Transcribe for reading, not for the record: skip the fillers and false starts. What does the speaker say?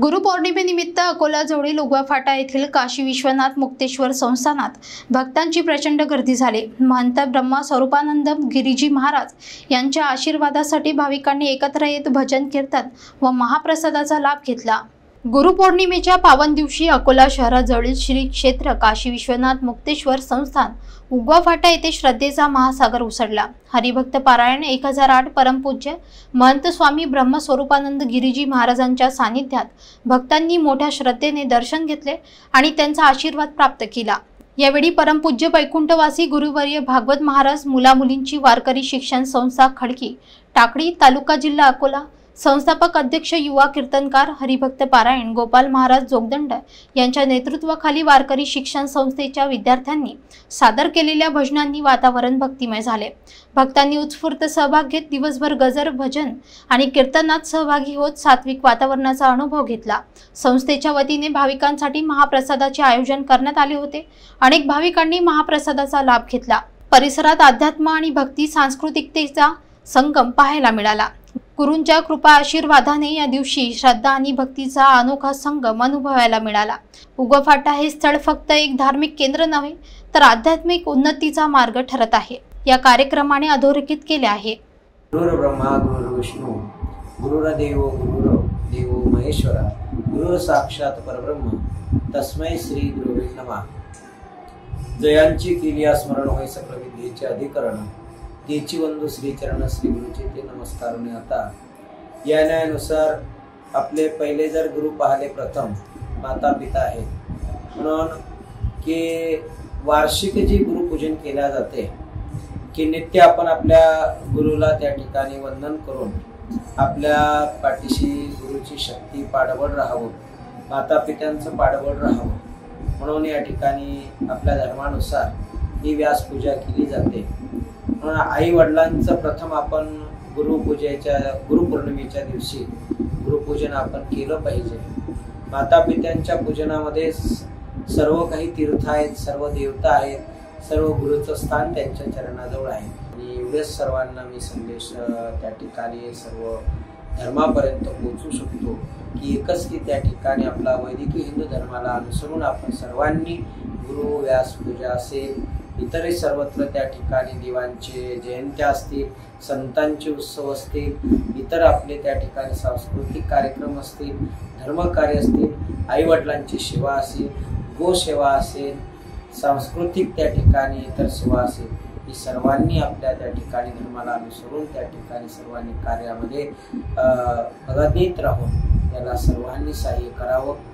गुरुपौर्णिमेनिमित्त अकोला जवळील उगवा फाटा येथील काशी विश्वनाथ मुक्तेश्वर संस्थानात भक्तांची प्रचंड गर्दी झाली। महंत ब्रह्मा स्वरूपानंद गिरीजी महाराज यांच्या आशीर्वादासाठी भाविकांनी एकत्र येत भजन कीर्तन व महाप्रसादाचा लाभ घेतला। गुरुपौर्णिमेच्या पावन दिवशी अकोला शहराजवळील श्री क्षेत्र काशी विश्वनाथ मुक्तेश्वर संस्थान उगवा फाटा येथे श्रद्धेचा महासागर उसळला। हरिभक्त पारायण 1008 परमपूज्य महंत स्वामी ब्रह्मस्वरूपानंद गिरीजी महाराजांच्या सानिध्यात भक्तांनी मोठ्या श्रद्धेने दर्शन घेतले आणि त्यांचा आशीर्वाद प्राप्त केला। यावेळी परमपूज्य वैकुंठवासी गुरुवर्य भागवत महाराज, मुलामुलींची वारकरी शिक्षण संस्था खडकी टाकळी तालुका जिल्हा अकोला, संस्थापक अध्यक्ष युवा कीर्तनकार हरिभक्त पारायण गोपाल महाराज जोगदंड यांच्या नेतृत्वाखाली वारकरी शिक्षण संस्थेच्या विद्यार्थ्यांनी सादर केलेल्या भजनांनी वातावरण भक्तिमय झाले। भक्तांनी उत्स्फूर्त सहभाग घेत दिवसभर गजर, भजन आणि कीर्तनात सहभागी होत सात्विक वातावरणाचा अनुभव घेतला। संस्थेच्या वतीने भाविकांसाठी महाप्रसादाचे आयोजन करण्यात आले होते। अनेक भाविकांनी महाप्रसादाचा लाभ घेतला। परिसरात अध्यात्म आणि भक्ती सांस्कृतिकतेचा संगम पाहायला मिळाला। गुरूंच्या कृपा आशीर्वादाने या दिवशी श्रद्धा आणि भक्तीचा अनोखा संगम अनुभवायला मिळाला। उगवा फाटा हे स्थळ फक्त एक धार्मिक केंद्र नव्हे तर आध्यात्मिक उन्नतीचा मार्ग ठरत आहे। या कार्यक्रमाने अधोरेखित केले आहे। गुरुर् ब्रह्मा गुरुर् विष्णू गुरुर्देवो देवो महेश्वरा गुरुर् साक्षात परब्रह्म तस्मै श्री गुरुवे नमः। जयांची केली स्मरण होय सकल विद्येचे अधिकरण, तेची वंदू श्री चरण श्री गुरुचे ते नमस्कार। आता या न्यायानुसार आपले पहिले जर गुरु पाहिले प्रथम माता पिता आहे, म्हणून की वार्षिक जी गुरुपूजन केल्या जाते की नित्य आपण आपल्या गुरुला त्या ठिकाणी वंदन करून आपल्या पाठीशी गुरुची शक्ती पाठबळ राहावं, माता पित्यांचं पाठबळ राहावं म्हणून या ठिकाणी आपल्या धर्मानुसार ही व्यास पूजा केली जाते। म्हणून आई वडिलांचं प्रथम आपण गुरुपौर्णिमेच्या दिवशी गुरुपूजन आपण केलं पाहिजे। माता पित्यांच्या पूजनामध्ये सर्व काही तीर्थ आहेत, सर्व देवता आहेत, सर्व गुरुचं स्थान त्यांच्या चरणाजवळ आहे। आणि एवढेच सर्वांना मी संदेश त्या ठिकाणी सर्व धर्मापर्यंत पोहोचू शकतो की एकच की त्या ठिकाणी आपला वैदिक हिंदू धर्माला अनुसरून आपण सर्वांनी गुरु व्यास पूजा असेल, इतरही सर्वत्र त्या ठिकाणी देवांचे जयंत्या असतील, संतांचे उत्सव असतील, इतर आपले त्या ठिकाणी सांस्कृतिक कार्यक्रम असतील, धर्मकार्य असतील, आई वडिलांची सेवा असेल, गोसेवा असेल, सांस्कृतिक त्या ठिकाणी इतर सेवा असेल, ही सर्वांनी आपल्या त्या ठिकाणी धर्माला अनुसरून त्या ठिकाणी सर्वांनी कार्यामध्ये अगतित राहून याला सर्वांनी सहाय्य करावं।